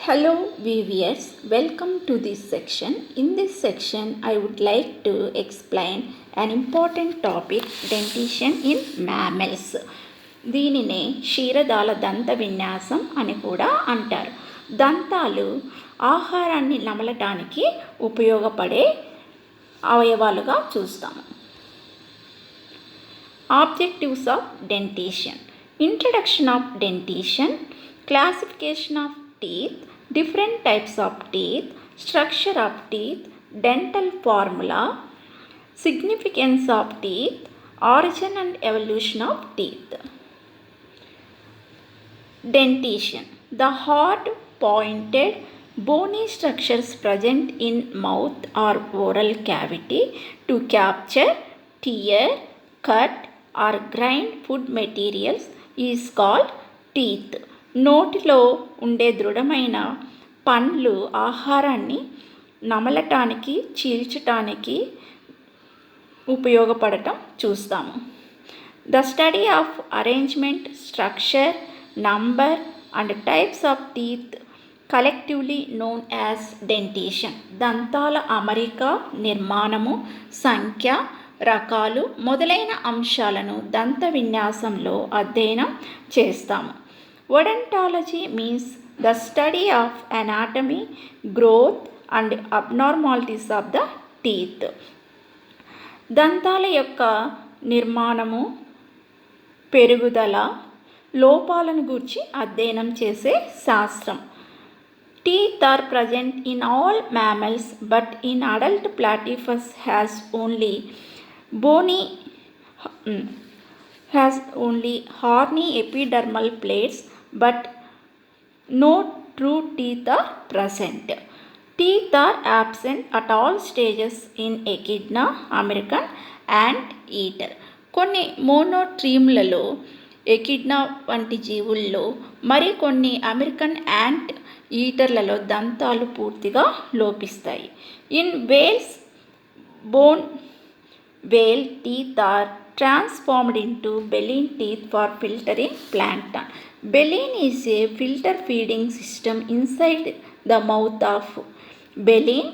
Hello viewers, welcome to this section. In this section, I would like to explain an important topic, dentition in mammals. దీనినే క్షీరదాల దంత విన్యాసం అని కూడా అంటారు. దంతాలు ఆహారాన్ని నమలటానికి ఉపయోగపడే అవయవాలుగా చూస్తాము. Objectives of dentition. Introduction of dentition, classification of teeth, different types of teeth, structure of teeth, dental formula, significance of teeth, origin and evolution of teeth. Dentition. The hard, pointed, bony structures present in mouth or oral cavity to capture, tear, cut or grind food materials is called teeth. నోటిలో ఉండే దృఢమైన పండ్లు ఆహారాన్ని నమలటానికి చీల్చటానికి ఉపయోగపడటం చూస్తాము. The study of arrangement, structure, number and types of teeth collectively known as dentition. దంతాల అమరిక, నిర్మాణము, సంఖ్య, రకాలు మొదలైన అంశాలను దంత విన్యాసంలో అధ్యయనం చేస్తాము. Odontology means the study of anatomy, growth and abnormalities of the teeth. దంతాల యొక్క నిర్మాణము, పెరుగుదల, లోపాలను గూర్చి అధ్యయనం చేసే శాస్త్రం. Teeth are present in all mammals, but in adult platypus has only horny epidermal plates, but no true teeth are present. Teeth are absent at all stages in Echidna, American anteater. కొన్ని మోనోట్రీమ్లలో, echidna వంటి జీవుల్లో, మరికొన్ని American ant ఈటర్లలో దంతాలు పూర్తిగా లోపిస్తాయి. In whales, bone whale teeth are transformed into baleen teeth for filtering plankton. Baleen is a filter feeding system inside the mouth of baleen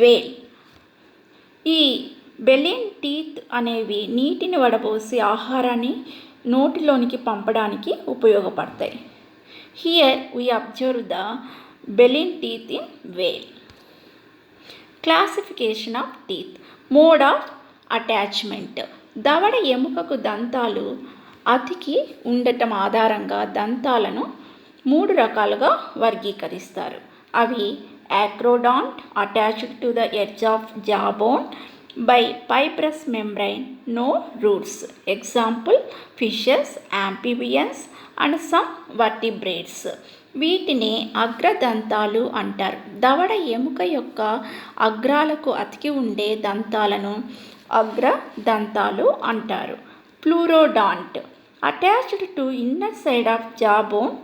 whale. ఈ బెలిన్ teeth అనేవి నీటిని వడబోసి ఆహారాన్ని నోటిలోనికి పంపడానికి ఉపయోగపడతాయి. Here we observe the baleen teeth in whale. Classification of teeth. Mode of attachment. దవడ ఎముకకు దంతాలు అతికి ఉండటం ఆధారంగా దంతాలను 3 రకాలుగా వర్గీకరిస్తారు. అవి acrodont, attached to the edge of jaw bone by fibrous membrane, no roots. Example fishes, amphibians and some vertebrates. వీటిని అగ్రదంతాలు అంటారు. దవడ ఎముక యొక్క అగ్రాలకు అతికి ఉండే దంతాలను అగ్రదంతాలు అంటారు. Pleurodont, attached to inner side of jaw bone,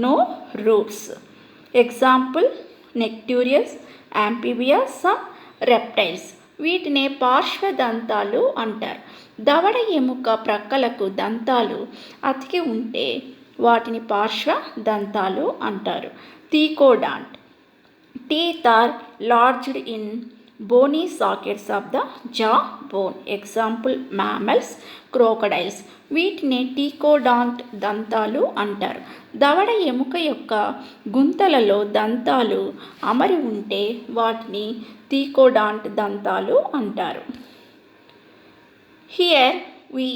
no roots. Example Necturus, amphibia, some reptiles. వీటిని పార్శ్వదంతాలు అంటారు. దవడ ఎముక ప్రక్కలకు దంతాలు అతికి ఉంటే వాటిని పార్శ్వ దంతాలు అంటారు. Thecodont. Teeth are lodged in bony sockets of the jaw bone. Example mammals, crocodiles. వీటిని టీకోడాంట్ దంతాలు అంటారు. దవడ ఎముక యొక్క గుంతలలో దంతాలు అమరి ఉంటే వాటిని థీకోడాంట్ దంతాలు అంటారు. Here we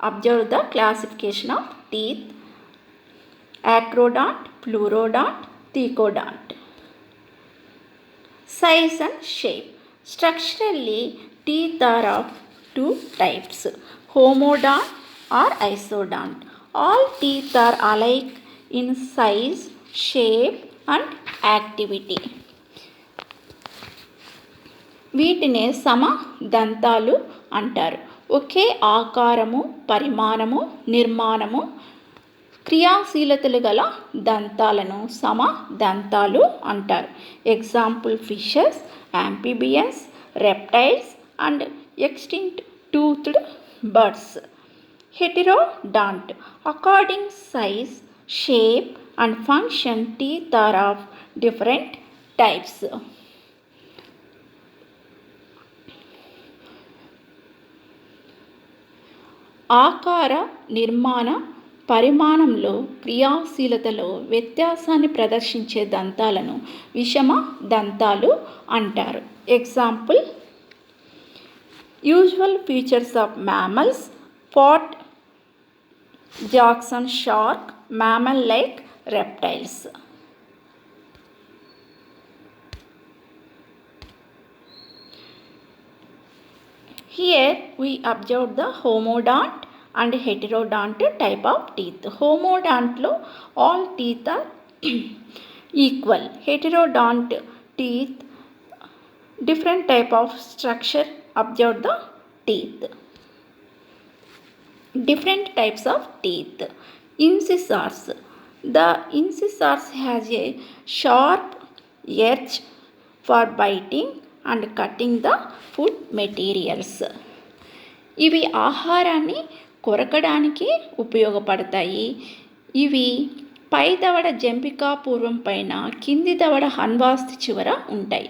observe the classification of teeth: acrodont, pleurodont, thecodont. Size and shape. Structurally, teeth are of 2 types: homodont or isodont. All teeth are alike in size, shape and activity. వీటిని సమ దంతాలు అంటారు. ఒకే ఆకారము, పరిమాణము, నిర్మాణము, క్రియాశీలతలు గల దంతాలను సమ దంతాలు అంటారు. Example fishes, amphibians, reptiles and extinct toothed birds. Heterodont, according size, shape and function. Teeth are of different types. ఆకార నిర్మాణ పరిమాణంలో క్రియాశీలతలో వ్యత్యాసాన్ని ప్రదర్శించే దంతాలను విషమ దంతాలు అంటారు. Example, usual features of mammals: Port Jackson shark, mammal like reptiles. Here we observe the homodont and heterodont type of teeth. Homodont lo all teeth are equal. Heterodont teeth different type of structure. Observe the teeth. Different types of teeth. Incisors. The incisors has a sharp edge for biting and cutting the food materials. ఇవి ఆహారాన్ని కొరకడానికి ఉపయోగపడతాయి. ఇవి పై దవడ జంపికా పూర్వం పైన, కింది దవడ హన్వాస్తి చివర ఉంటాయి.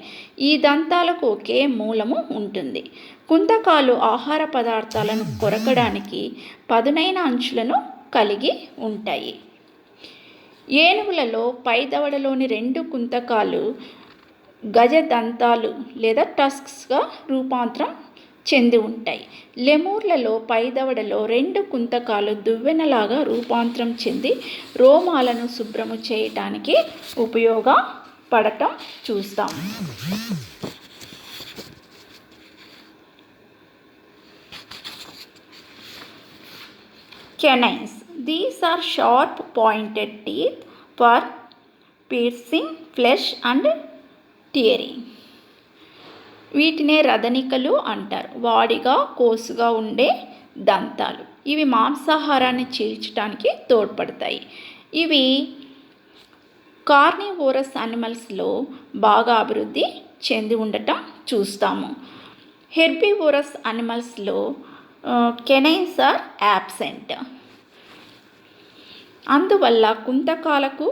ఈ దంతాలకు ఒకే మూలము ఉంటుంది. కుంతకాలు ఆహార పదార్థాలను కొరకడానికి పదునైన అంచులను కలిగి ఉంటాయి. ఏనుగులలో పై దవడలోని 2 కుంతకాలు గజదంతాలు లేదా టస్క్స్గా రూపాంతరం చెంది ఉంటాయి. లెమూర్లలో పై దవడలో 2 కుంతకాలు దువ్వెనలాగా రూపాంతరం చెంది రోమాలను శుభ్రము చేయటానికి ఉపయోగపడటం చూస్తాం. Canines. These are sharp pointed teeth for piercing flesh and tearing. వీటినే రదనికలు అంటారు. వాడిగా కోసుగా ఉండే దంతాలు. ఇవి మాంసాహారాన్ని చీల్చడానికి తోడ్పడతాయి. ఇవి కార్నివోరస్ యానిమల్స్లో బాగా అభివృద్ధి చెంది ఉండటం చూస్తాము. హెర్బివోరస్ యానిమల్స్లో కెనైన్స్ ఆర్ యాబ్సెంట్. అందువల్ల కుంతకాలకు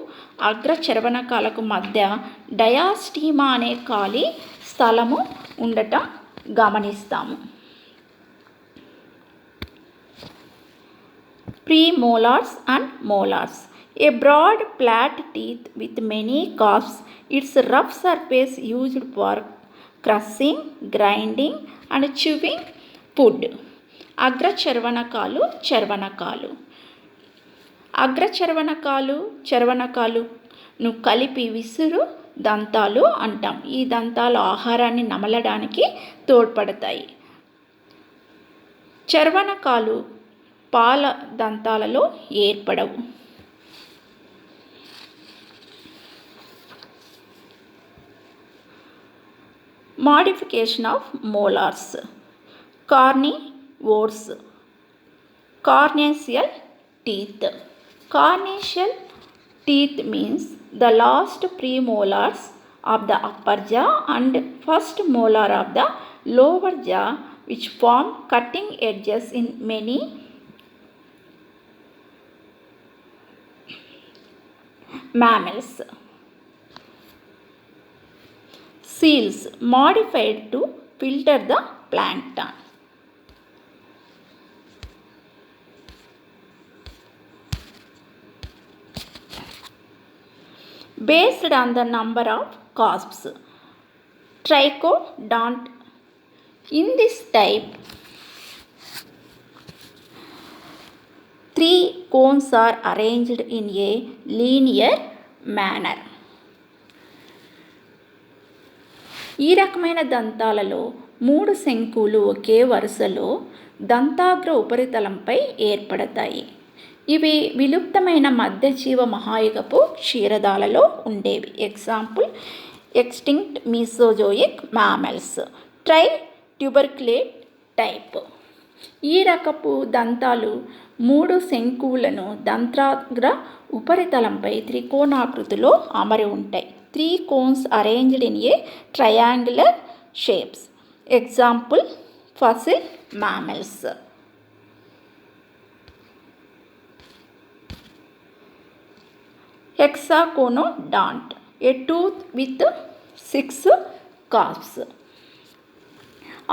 అగ్రచర్వనకాలకు మధ్య డయాస్టీమా అనే ఖాళీ స్థలము ఉండటం గమనిస్తాము. Premolars and molars. A broad flat teeth with many cusps. Its rough surface used for crushing, grinding and chewing food. అగ్రచర్వనకాలు, చర్వనకాలు. అగ్రచర్వనకాలు, చర్వనకాలును కలిపి విసురు దంతాలు అంటాం. ఈ దంతాలు ఆహారాన్ని నమలడానికి తోడ్పడతాయి. చర్వనకాలు పాల దంతాలలో ఏర్పడవు. Modification of molars. Carnivores. Carnassial teeth. Carnassial teeth means the last premolars of the upper jaw and first molar of the lower jaw, which form cutting edges in many mammals. Seals modified to filter the plankton. Based on the number of cusps. Trichodont. In this type, 3 cones are arranged in a linear manner. ఈ రకమైన దంతాలలో 3 శంకులు ఒకే వరుసలో దంతాగ్ర ఉపరితలంపై ఏర్పడతాయి. ఇవి విలుప్తమైన మధ్యజీవ మహాయుగపు క్షీరదాలలో ఉండేవి. Example, extinct Mesozoic mammals. Trituberculate type. ఈ రకపు దంతాలు 3 శంకువులను దంతాగ్ర ఉపరితలంపై త్రికోణాకృతిలో అమరి ఉంటాయి. 3 cones arranged in a triangular shapes. Example, fossil mammals. Hexaconodont, a tooth with 6 cusps.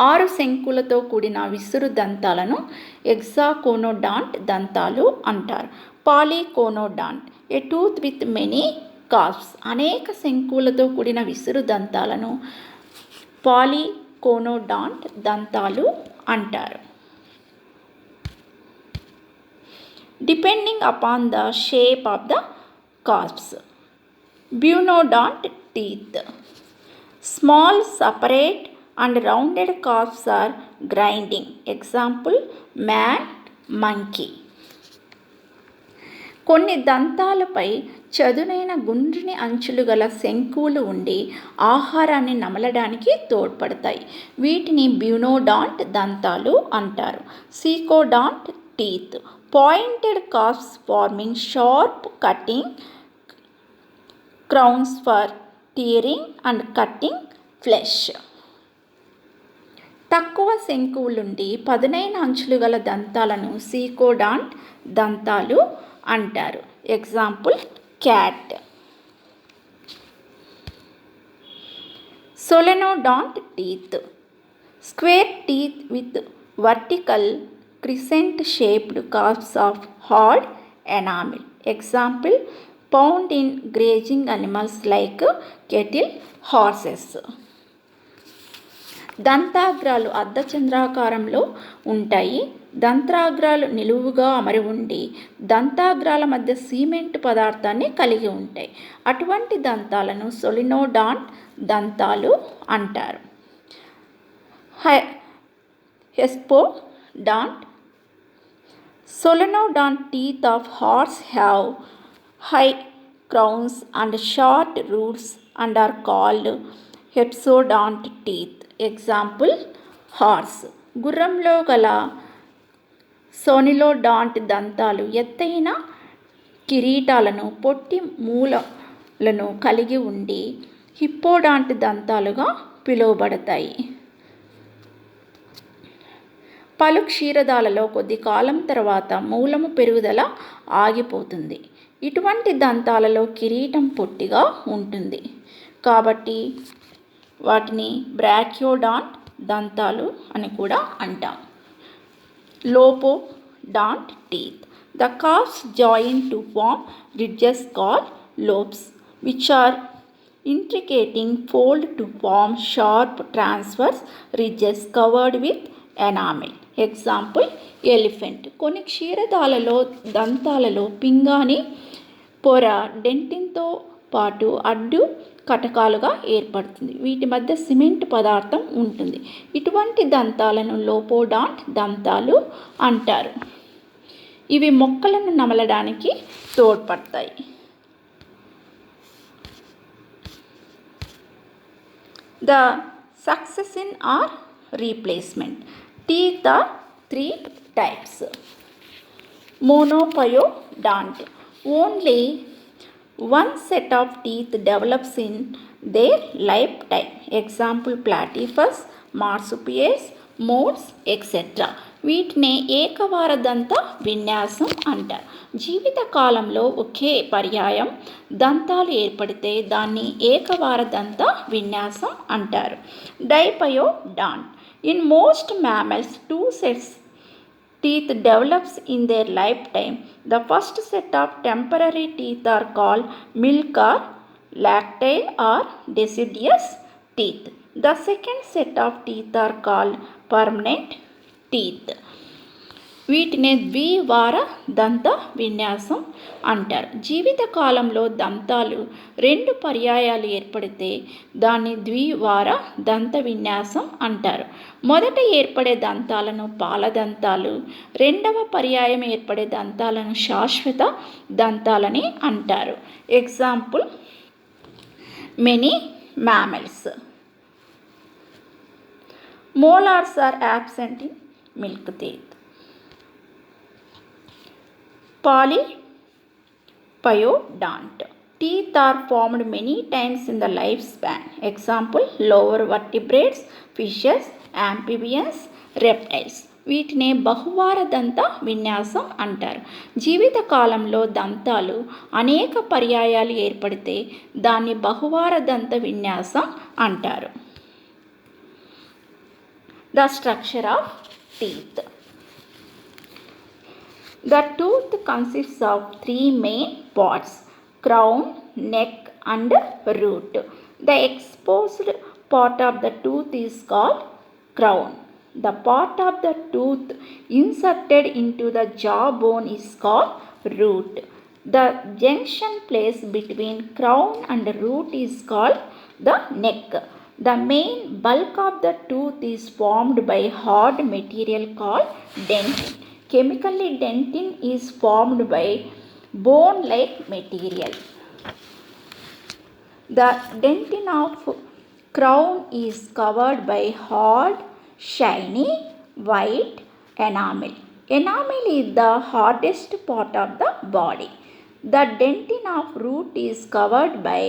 6 శంకులతో కూడిన విసురు దంతాలను హెక్సాకోనోడాంట్ దంతాలు అంటారు. పాలీకోనోడాంట్, ఏ టూత్ విత్ మెనీ కాస్ప్స్. అనేక శంకులతో కూడిన విసురు దంతాలను పాలీకోనోడాంట్ దంతాలు అంటారు. Depending upon the shape of the cusps. Buenodont teeth. Small, separate and rounded cusps are grinding. Example, man, monkey. కొన్ని దంతాలపై చదునైన గుండ్రని అంచులు గల శంకువులు ఉండి ఆహారాన్ని నమలడానికి తోడ్పడతాయి. వీటిని బ్యూనోడాంట్ దంతాలు అంటారు. Secodont teeth, pointed cusps forming sharp cutting crowns for tearing and cutting flesh. తక్కువ శంకువులుండి పదునైన అంచులు గల దంతాలను సీకోడాంట్ దంతాలు అంటారు. Example, cat. Selenodont teeth, square teeth with vertical crescent shaped cusps of hard enamel. Example, found in grazing animals like cattle, horses. దంతాగ్రాలు అర్ధచంద్రాకారంలో ఉంటాయి. దంతాగ్రాలు నిలువుగా అమరి ఉండి దంతాగ్రాల మధ్య సిమెంట్ పదార్థాన్ని కలిగి ఉంటాయి. అటువంటి దంతాలను సోలినోడాంట్ దంతాలు అంటారు. హెస్పోడాంట్. Solenodont teeth of horse have high crowns and short roots and are called hepsodont teeth. Example, horse. గుర్రంలో గల సోనిలోడాంట్ దంతాలు ఎత్తైన కిరీటాలను పొట్టి మూలలను కలిగి ఉండి హిప్పోడాంట్ దంతాలుగా పిలువబడతాయి. పలు క్షీరదాలలో కొద్ది కాలం తర్వాత మూలము పెరుగుదల ఆగిపోతుంది. ఇటువంటి దంతాలలో కిరీటం పొట్టిగా ఉంటుంది కాబట్టి వాటిని బ్రాకియోడాంట్ దంతాలు అని కూడా అంటాం. Lophodont teeth. The cusps join to form ridges called lobes, which are intricating fold to form sharp transverse ridges covered with enamel. Example, elephant. కొన్ని క్షీరదాలలో దంతాలలో పింగాణి పొర డెంటిన్తో పాటు అడ్డు కటకాలుగా ఏర్పడుతుంది. వీటి మధ్య సిమెంట్ పదార్థం ఉంటుంది. ఇటువంటి దంతాలను లోపోడాంట్ దంతాలు అంటారు. ఇవి మొక్కలను నమలడానికి తోడ్పడతాయి. The succession or replacement. Teeth are 3 types. Monopodiont. Only one set of teeth develops in their lifetime. Example, platypus, marsupials, moths, etc. వీటిని ఏకవారదంత విన్యాసం అంటారు. జీవిత కాలంలో ఒకే పర్యాయం దంతాలు ఏర్పడితే దాన్ని ఏకవారదంత విన్యాసం అంటారు. డైపయోడాంట్. In most mammals, 2 sets teeth develops in their lifetime. The first set of temporary teeth are called milk or lactile or deciduous teeth. The second set of teeth are called permanent teeth. వీటిని ద్వివార దంత విన్యాసం అంటారు. జీవిత కాలంలో దంతాలు 2 పర్యాయాలు ఏర్పడితే దాన్ని ద్వివార దంత విన్యాసం అంటారు. మొదట ఏర్పడే దంతాలను పాలదంతాలు, రెండవ పర్యాయం ఏర్పడే దంతాలను శాశ్వత దంతాలని అంటారు. Example, many mammals. Molars are absent in milk teeth. Polypodiont. Teeth are formed many times in the lifespan. Example, lower vertebrates, fishes, amphibians, reptiles. వీటినే బహువార దంత విన్యాసం అంటారు. జీవితకాలంలో దంతాలు అనేక పర్యాయాలు ఏర్పడితే దాన్ని బహువార దంత విన్యాసం అంటారు. The structure of teeth. The tooth consists of three main parts: crown, neck and root. The exposed part of the tooth is called crown. The part of the tooth inserted into the jawbone is called root. The junction place between crown and root is called the neck. The main bulk of the tooth is formed by hard material called dentin. Chemically, dentin is formed by bone-like material. The dentin of crown is covered by hard, shiny, white enamel. Enamel is the hardest part of the body. The dentin of root is covered by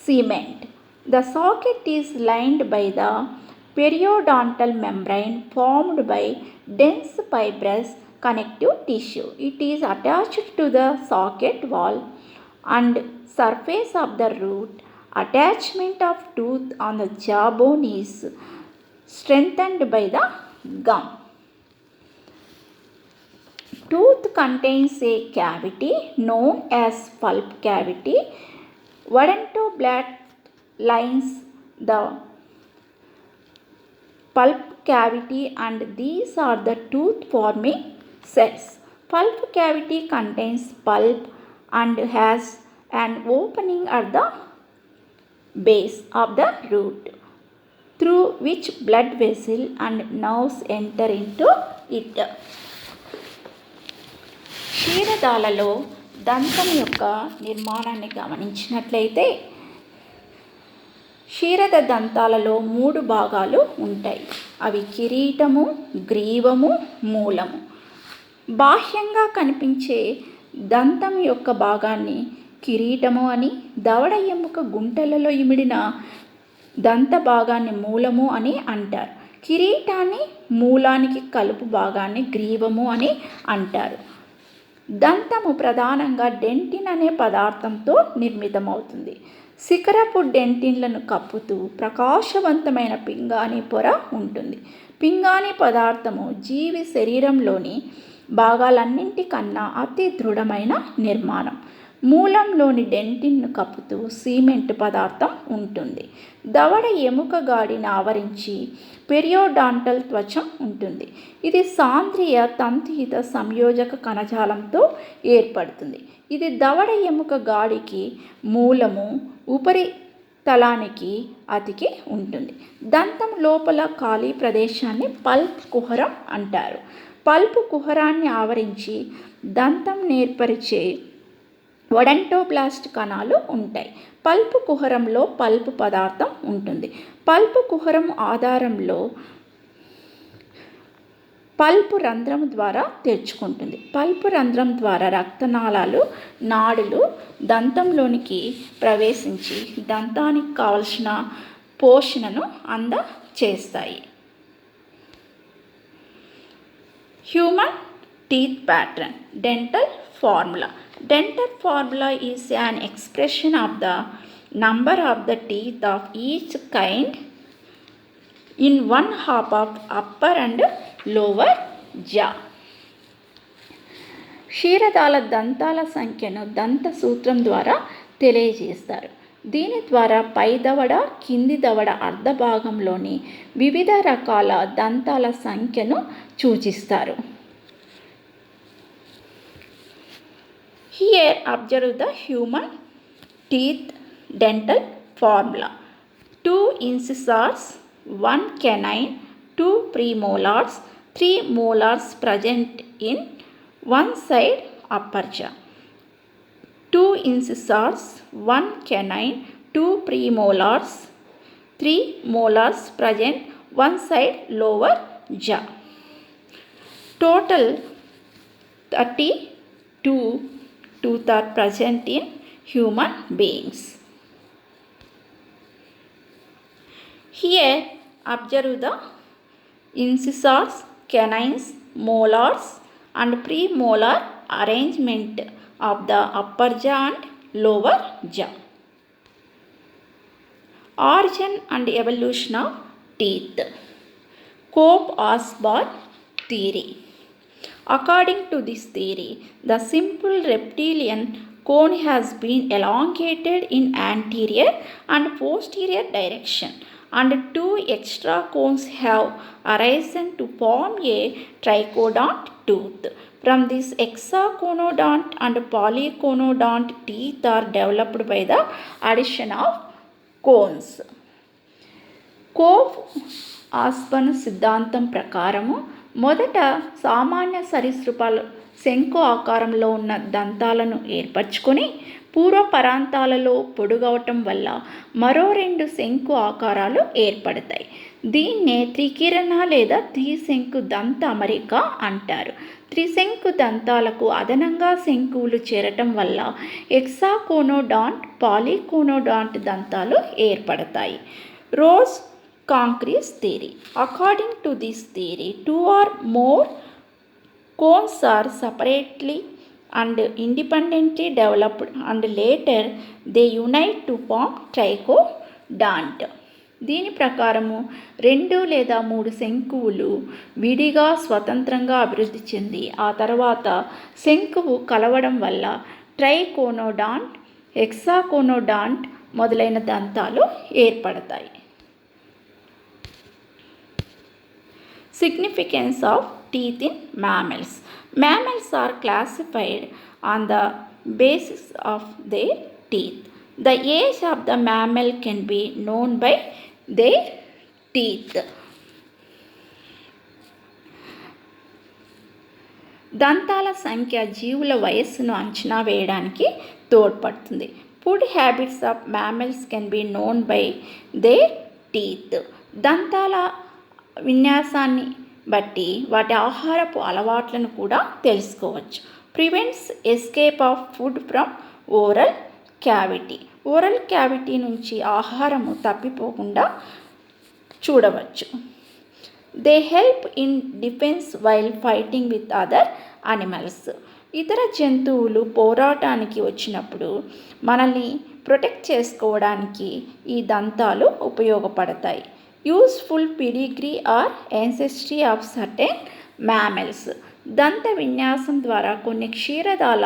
cement. The socket is lined by the periodontal membrane formed by dense fibrous connective tissue. It is attached to the socket wall and surface of the root. Attachment of tooth on the jawbone is strengthened by the gum. Tooth contains a cavity known as pulp cavity. Odontoblasts lines the pulp cavity and these are the tooth forming cells. Pulp cavity contains pulp and has an opening at the base of the root through which blood vessel and nerves enter into it. క్షీరదాలలో దంతం యొక్క నిర్మాణాన్ని గమనించినట్లయితే క్షీరద దంతాలలో 3 భాగాలు ఉంటాయి. అవి కిరీటము, గ్రీవము, మూలము. బాహ్యంగా కనిపించే దంతం యొక్క భాగాన్ని కిరీటము అని, దవడ ఎముక గుంటలలో ఇమిడిన దంత భాగాన్ని మూలము అని అంటారు. కిరీటాన్ని మూలానికి కలుపు భాగాన్ని గ్రీవము అని అంటారు. దంతము ప్రధానంగా డెంటిన్ అనే పదార్థంతో నిర్మితమవుతుంది. శిఖరపు డెంటిన్లను కప్పుతూ ప్రకాశవంతమైన పింగాణి పొర ఉంటుంది. పింగాణి పదార్థము జీవి శరీరంలోని భాగాలన్నింటికన్నా అతి దృఢమైన నిర్మాణం. మూలంలోని డెంటిన్ను కప్పుతూ సిమెంట్ పదార్థం ఉంటుంది. దవడ ఎముక గాడిని ఆవరించి పెరియోడాంటల్ త్వచం ఉంటుంది. ఇది సాంద్రియ తంతుయుత సంయోజక కణజాలంతో ఏర్పడుతుంది. ఇది దవడ ఎముక గాడికి మూలము ఉపరితలానికి అతికి ఉంటుంది. దంతం లోపల ఖాళీ ప్రదేశాన్ని పల్ప్ కుహరం అంటారు. పల్ప్ కుహరాన్ని ఆవరించి దంతం ఏర్పరిచే ఓడోంటోబ్లాస్ట్ కణాలు ఉంటాయి. పల్ప్ కుహరంలో పల్ప్ పదార్థం ఉంటుంది. పల్ప్ కుహరం ఆధారంలో పల్ప్ రంధ్రం ద్వారా తెరుచుకుంటుంది. పల్ప్ రంధ్రం ద్వారా రక్తనాళాలు, నాడులు దంతంలోనికి ప్రవేశించి దంతానికి కావలసిన పోషణను అందచేస్తాయి. Human teeth pattern. Dental formula. Dental formula is an expression of the number of the teeth of each kind in one half of upper and lower jaw. క్షీరదాల దంతాల సంఖ్యను దంత సూత్రం ద్వారా తెలియజేస్తారు. దీని ద్వారా పై దవడ, కింది దవడ అర్ధ భాగంలోని వివిధ రకాల దంతాల సంఖ్యను సూచిస్తారు. Here observe the human teeth dental formula. 2 incisors, 1 canine, 2 premolars, 3 molars present in one side upper jaw. 2 incisors, 1 canine, 2 premolars, 3 molars present one side lower jaw. Total 32 teeth are present in human beings. Here observe the incisors canines, molars and premolar arrangement of the upper jaw and lower jaw. Origin and evolution of teeth. Cope-Osborn theory. According to this theory, the simple reptilian cone has been elongated in anterior and posterior direction, and two extra cones have arisen to form a triconodont tooth. From this, hexaconodont and polyconodont teeth are developed by the addition of cones. Cope-Osborn సిద్ధాంతం ప్రకారము మొదట సామాన్య సరీసృపాలు శంకు ఆకారంలో ఉన్న దంతాలను ఏర్పరచుకొని పూర్వపరాంతాలలో పొడుగవటం వల్ల మరో రెండు శంకు ఆకారాలు ఏర్పడతాయి. దీన్నే త్రికిరణ లేదా త్రిశంకు దంత అమరిక అంటారు. త్రిశంకు దంతాలకు అదనంగా శంకువులు చేరటం వల్ల హెక్సాకోనోడాంట్, పాలీకోనోడాంట్ దంతాలు ఏర్పడతాయి. Rose Concrete's theory. According to this theory, two or more cones are separately and independently developed and later they unite to form triconodont. దీని ప్రకారము 2 లేదా 3 శంకువులు విడిగా స్వతంత్రంగా అభివృద్ధి చెంది ఆ తర్వాత శంకువు కలవడం వల్ల ట్రైకోనోడాంట్, హెక్సాకోనోడాంట్ మొదలైన దంతాలు ఏర్పడతాయి. Significance of teeth in mammals. Mammals are classified on the basis of their teeth. The age of the mammal can be known by their teeth. దంతాల సంఖ్య జీవుల వయస్సును అంచనా వేయడానికి తోడ్పడుతుంది. Food habits of mammals can be known by their teeth. దంతాల విన్యాసాన్ని బట్టి వాటి ఆహారపు అలవాట్లను కూడా తెలుసుకోవచ్చు. Prevents escape of food from oral cavity. Oral cavity నుంచి ఆహారము తప్పిపోకుండా చూడవచ్చు. They help in defence while fighting with other animals. ఇతర జంతువులు పోరాటానికి వచ్చినప్పుడు మనల్ని ప్రొటెక్ట్ చేసుకోవడానికి ఈ దంతాలు ఉపయోగపడతాయి. Useful pedigree or ancestry of certain mammals. దంత విన్యాసం ద్వారా కొన్ని క్షీరదాల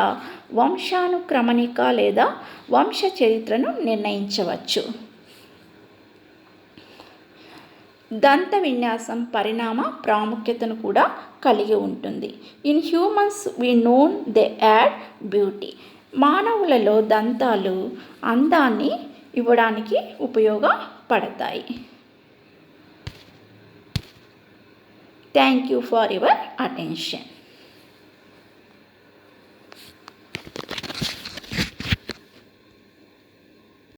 వంశానుక్రమణిక లేదా వంశ చరిత్రను నిర్ణయించవచ్చు. దంత విన్యాసం పరిణామ ప్రాముఖ్యతను కూడా కలిగి ఉంటుంది. In humans we known they add beauty. మానవులలో దంతాలు అందాన్ని ఇవ్వడానికి ఉపయోగపడతాయి. Thank you for your attention.